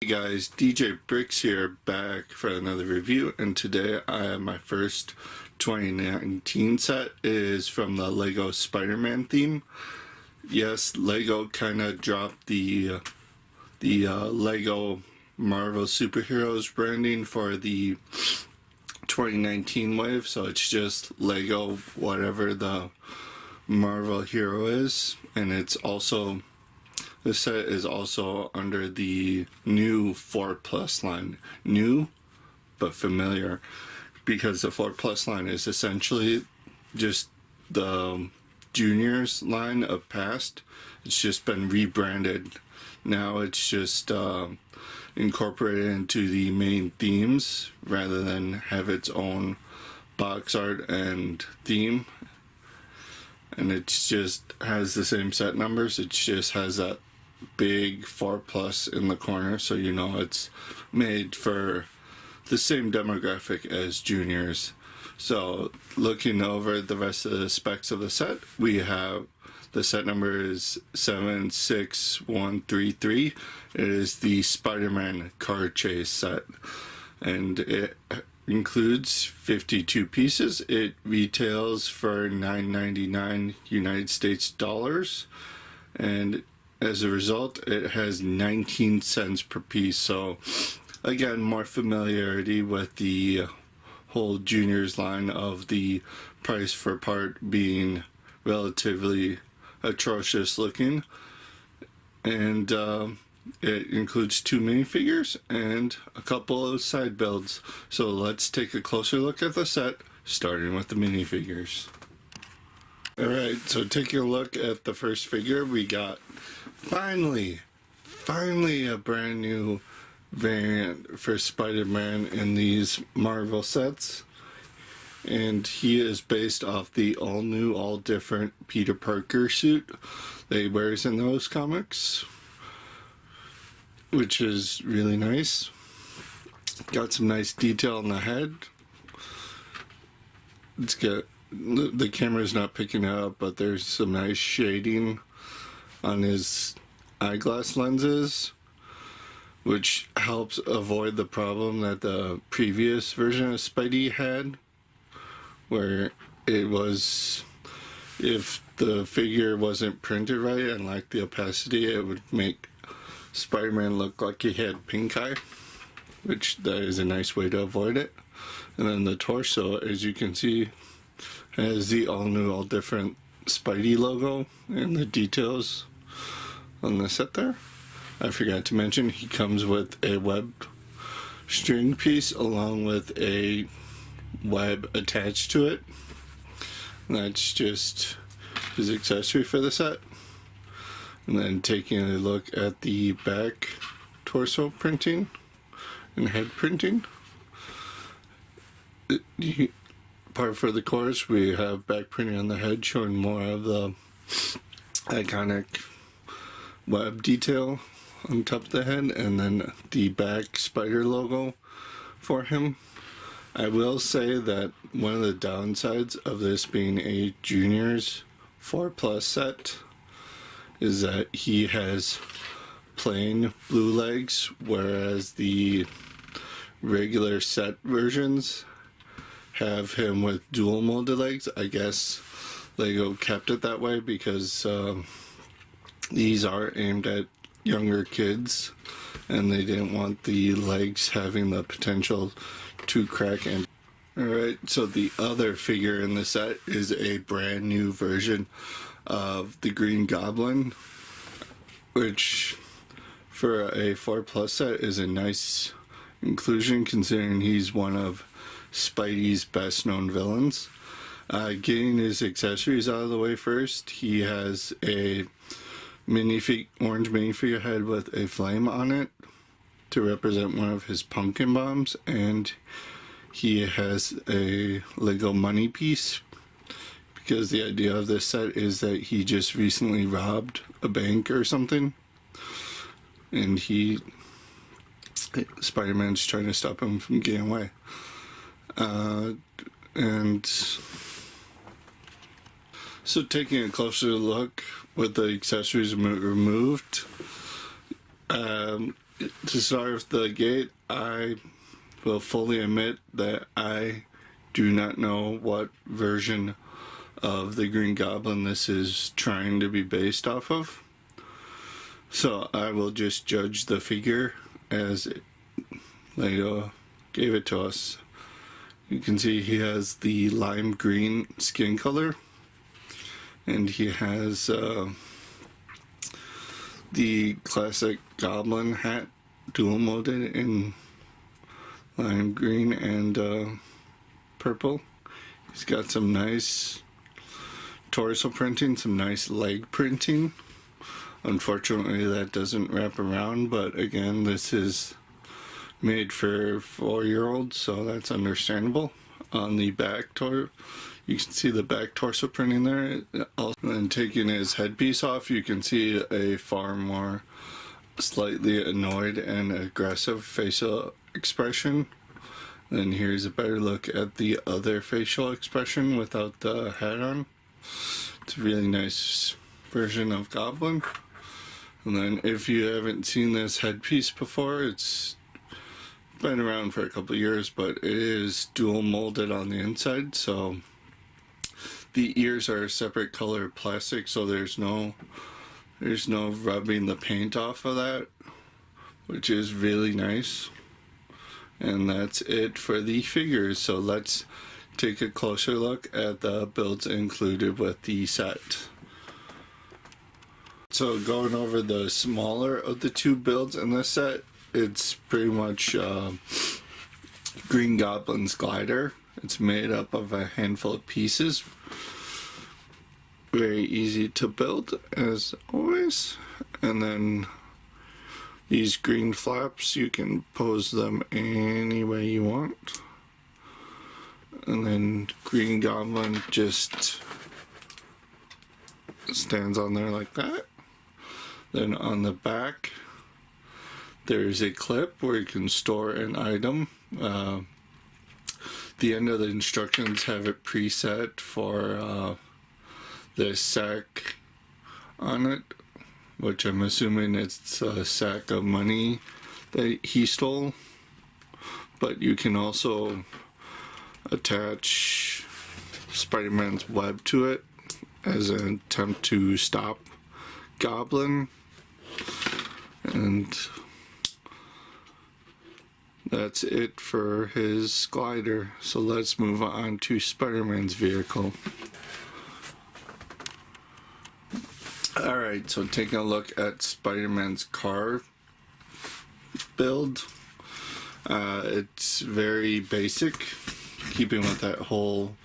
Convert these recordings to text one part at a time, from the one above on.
Hey guys, DJ Bricks here, back for another review, and today I have my first 2019 set. It is from the Lego Spider-Man theme. Yes, Lego kind of dropped the Lego Marvel Superheroes branding for the 2019 wave, so it's just Lego whatever the Marvel hero is, and it's also this set is also under the new 4+ line. New, but familiar, because the 4+ line is essentially just the juniors line of past. It's just been rebranded. Now it's just incorporated into the main themes rather than have its own box art and theme. And it just has the same set numbers. It just has that big 4+ in the corner, so you know it's made for the same demographic as juniors. So looking over the rest of the specs of the set, we have the set number is 76133. It is the Spider-Man car chase set, and it includes 52 pieces. It retails for $9.99 United States dollars, and as a result, it has 19 cents per piece. So again, more familiarity with the whole juniors line of the price for part being relatively atrocious looking. And it includes 2 minifigures and a couple of side builds. So let's take a closer look at the set, starting with the minifigures. Alright, so taking a look at the first figure, we got finally a brand new variant for Spider-Man in these Marvel sets. And he is based off the all new, all different Peter Parker suit that he wears in those comics, which is really nice. Got some nice detail on the head. It's got, the camera's not picking it up, but there's some nice shading on his eyeglass lenses, which helps avoid the problem that the previous version of Spidey had, where it was, if the figure wasn't printed right and lacked the opacity, it would make Spider-Man look like he had pink eye, which that is a nice way to avoid it. And then the torso, as you can see, has the all new, all different Spidey logo and the details on the set there. I forgot to mention he comes with a web string piece along with a web attached to it. And that's just his accessory for the set. And then taking a look at the back torso printing and head printing. Part for the chorus, we have back printing on the head showing more of the iconic web detail on top of the head, and then the back spider logo for him. I will say that one of the downsides of this being a juniors 4+ set is that he has plain blue legs, whereas the regular set versions have him with dual molded legs. I guess Lego kept it that way because these are aimed at younger kids, and they didn't want the legs having the potential to crack. And alright, so the other figure in the set is a brand new version of the Green Goblin, which for a 4+ set is a nice inclusion considering he's one of Spidey's best known villains. Getting his accessories out of the way first, he has a orange minifigure head with a flame on it to represent one of his pumpkin bombs, and he has a Lego money piece because the idea of this set is that he just recently robbed a bank or something, and Spider-Man's trying to stop him from getting away. And so taking a closer look with the accessories removed, to start with the gate, I will fully admit that I do not know what version of the Green Goblin this is trying to be based off of. So I will just judge the figure as Lego gave it to us. You can see he has the lime green skin color, and he has the classic Goblin hat dual molded in lime green and purple. He's got some nice torso printing, some nice leg printing. Unfortunately, that doesn't wrap around, but again, this is made for 4-year-olds, so that's understandable. On the back you can see the back torso printing there. Also, and taking his headpiece off, you can see a far more slightly annoyed and aggressive facial expression. And here's a better look at the other facial expression without the hat on. It's a really nice version of Goblin. And then if you haven't seen this headpiece before, it's been around for a couple of years, but it is dual molded on the inside, so the ears are a separate color plastic, so there's no rubbing the paint off of that, which is really nice. And that's it for the figures. So let's take a closer look at the builds included with the set. So going over the smaller of the two builds in this set, it's pretty much Green Goblin's glider. It's made up of a handful of pieces. Very easy to build as always. And then these green flaps, you can pose them any way you want. And then Green Goblin just stands on there like that. Then on the back, there's a clip where you can store an item. The end of the instructions have it preset for the sack on it, which I'm assuming it's a sack of money that he stole. But you can also attach Spider-Man's web to it as an attempt to stop Goblin. And that's it for his glider. So let's move on to Spider-Man's vehicle. Alright, so taking a look at Spider-Man's car build. It's very basic, keeping with that whole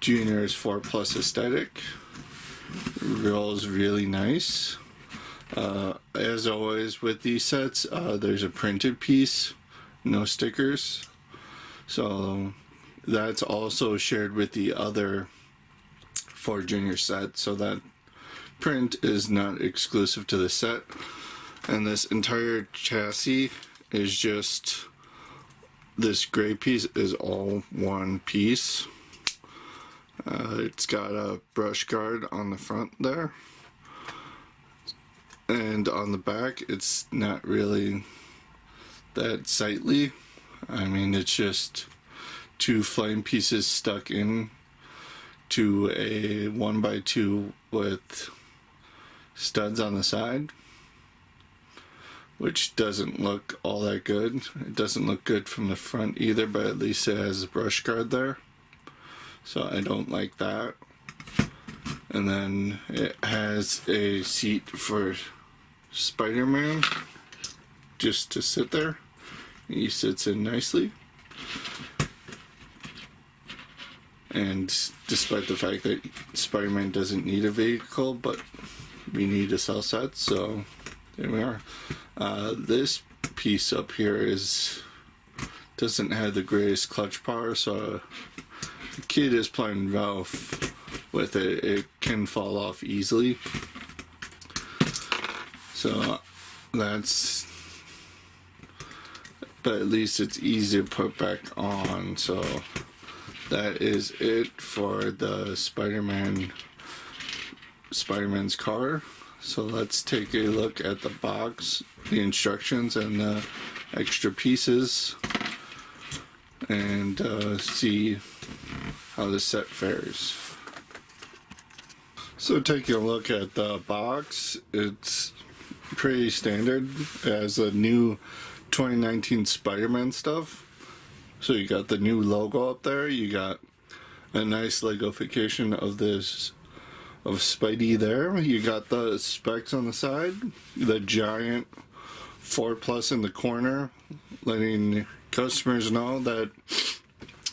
Junior's 4+ aesthetic. It rolls really nice. As always with these sets, there's a printed piece, no stickers. So that's also shared with the other 4 Junior sets, so that print is not exclusive to the set. And this entire chassis is just, this gray piece is all one piece. It's got a brush guard on the front there, and on the back it's not really that sightly. I mean, it's just 2 flame pieces stuck in to a 1x2 with studs on the side, which doesn't look all that good. It doesn't look good from the front either, but at least it has a brush guard there, so I don't like that. And then it has a seat for Spider-Man just to sit there. He sits in nicely. And despite the fact that Spider-Man doesn't need a vehicle, but we need to sell sets, so there we are. This piece up here doesn't have the greatest clutch power, so the kid is playing rough with it. It can fall off easily. So that's, but at least it's easy to put back on. So that is it for the Spider-Man's car. So let's take a look at the box, the instructions, and the extra pieces, and see how the set fares. So taking a look at the box, it's pretty standard. It has a new 2019 Spider-Man stuff. So you got the new logo up there, you got a nice Legofication of this of Spidey there. You got the specs on the side, the giant 4+ in the corner, letting customers know that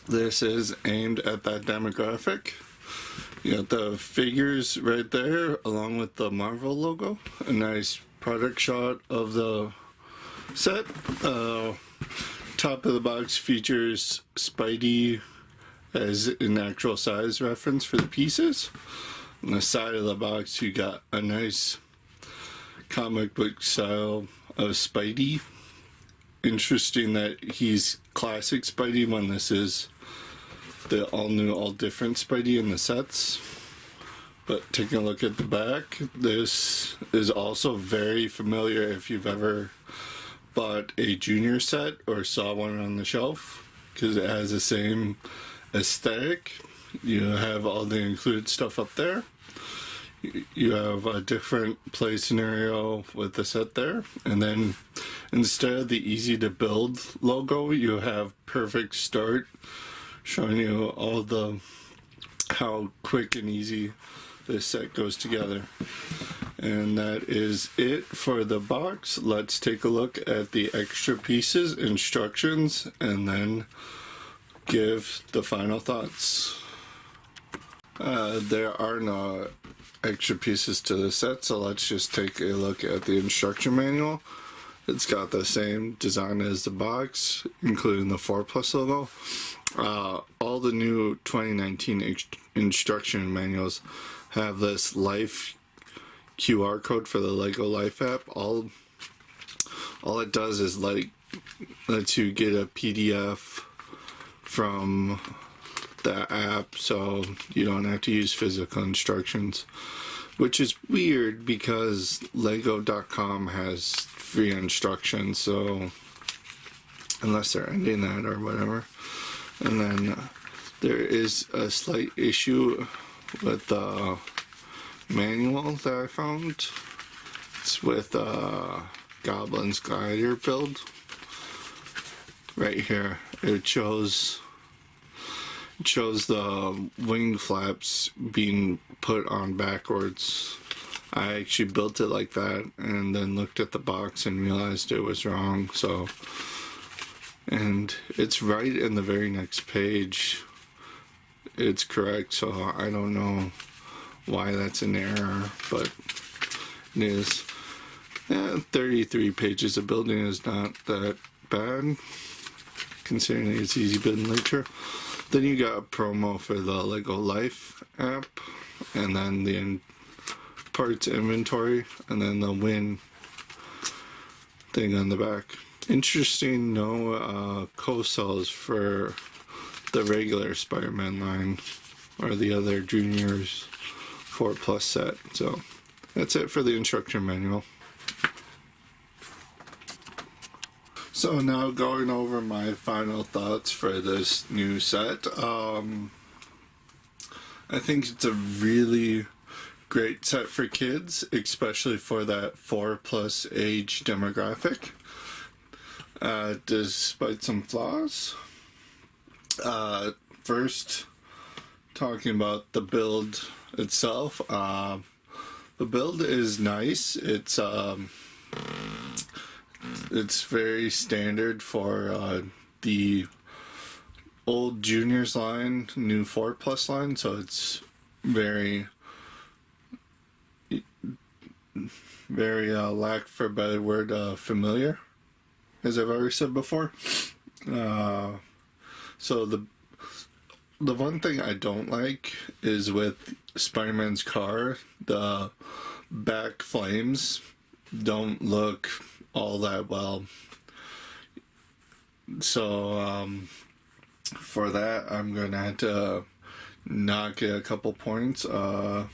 this is aimed at that demographic. You got the figures right there along with the Marvel logo. A nice product shot of the set. Top of the box features Spidey as an actual size reference for the pieces. On the side of the box you got a nice comic book style of Spidey. Interesting that he's classic Spidey when this is the all new, all different Spidey in the sets. But taking a look at the back, this is also very familiar if you've ever bought a junior set or saw one on the shelf, because it has the same aesthetic. You have all the included stuff up there. You have a different play scenario with the set there, and then instead of the easy to build logo, you have perfect start, showing you all the how quick and easy this set goes together. And that is it for the box. Let's take a look at the extra pieces, instructions, and then give the final thoughts. There are no extra pieces to the set, so let's just take a look at the instruction manual. It's got the same design as the box, including the 4+ logo. All the new 2019 instruction manuals have this life QR code for the Lego Life app. All it does is lets you get a PDF from the app, so you don't have to use physical instructions, which is weird because Lego.com has free instructions, so unless they're ending that or whatever. And then there is a slight issue with the manual that I found. It's with Goblin's glider build. Right here, it shows the wing flaps being put on backwards. I actually built it like that and then looked at the box and realized it was wrong. And it's right in the very next page. It's correct, so I don't know why that's an error, but it is. 33 pages of building is not that bad, considering its easy build nature. Then you got a promo for the Lego Life app, and then the parts inventory, and then the win thing on the back. Interesting, no co-cells for the regular Spider-Man line or the other juniors 4+ set. So that's it for the instruction manual. So now going over my final thoughts for this new set. I think it's a really great set for kids, especially for that 4+ age demographic. Despite some flaws. First, talking about the build itself. The build is nice. It's very standard for the old juniors line, new 4+ line, so it's very lack for a better word, familiar, as I've already said before. So the one thing I don't like is with Spider-Man's car, the back flames don't look all that well. So for that, I'm gonna have to knock it a couple points to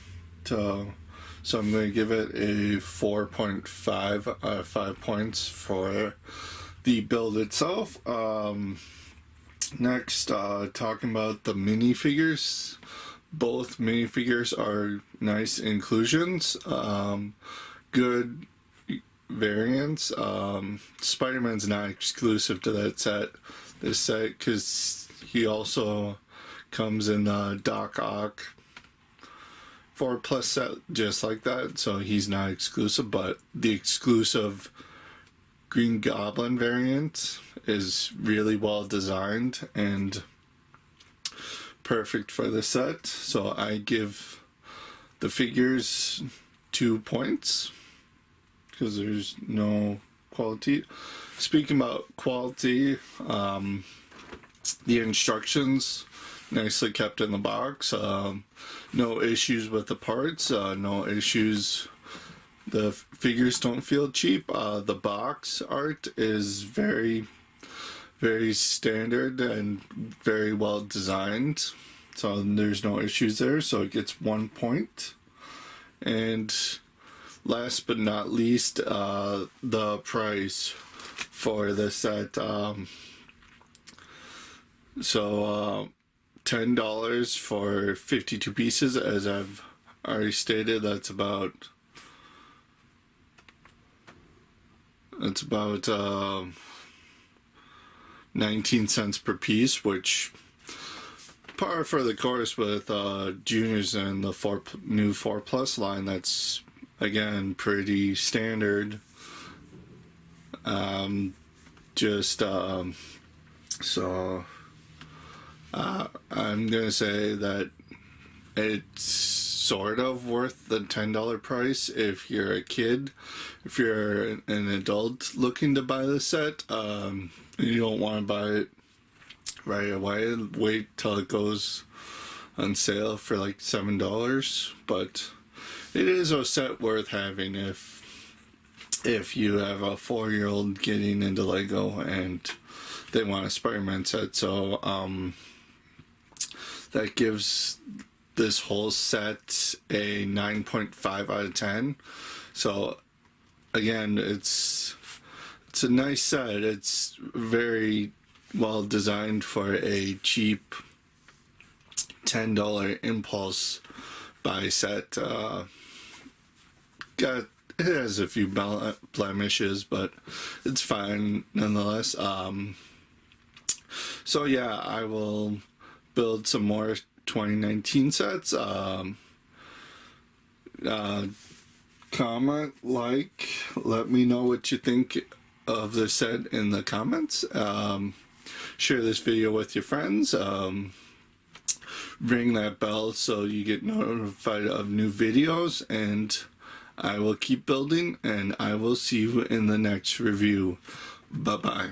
So I'm going to give it a 4.5 out of 5 points for the build itself. Next, talking about the minifigures. Both minifigures are nice inclusions. Good variants. Spider-Man's not exclusive to this set, because he also comes in the Doc Ock 4+ set just like that, so he's not exclusive, but the exclusive Green Goblin variant is really well designed and perfect for the set, so I give the figures 2 points because there's no quality. Speaking about quality, the instructions nicely kept in the box. No issues with the parts, no issues. The figures don't feel cheap. The box art is very, very standard and very well designed, so there's no issues there, so it gets 1 point. And last but not least, the price for the set. $10 for 52 pieces, as I've already stated. That's about 19 cents per piece, which par for the course with juniors and the new 4+ line. That's again pretty standard. I'm gonna say that it's sort of worth the $10 price if you're a kid. If you're an adult looking to buy the set, you don't want to buy it right away. Wait till it goes on sale for like $7. But it is a set worth having if you have a 4-year-old getting into Lego and they want a Spider-Man set. So that gives this whole set a 9.5 out of 10. So again, it's a nice set. It's very well designed for a cheap $10 impulse buy set. It has a few blemishes, but it's fine nonetheless. So yeah, I will build some more 2019 sets. Comment, like, let me know what you think of the set in the comments. Share this video with your friends. Ring that bell so you get notified of new videos, and I will keep building, and I will see you in the next review. Bye bye.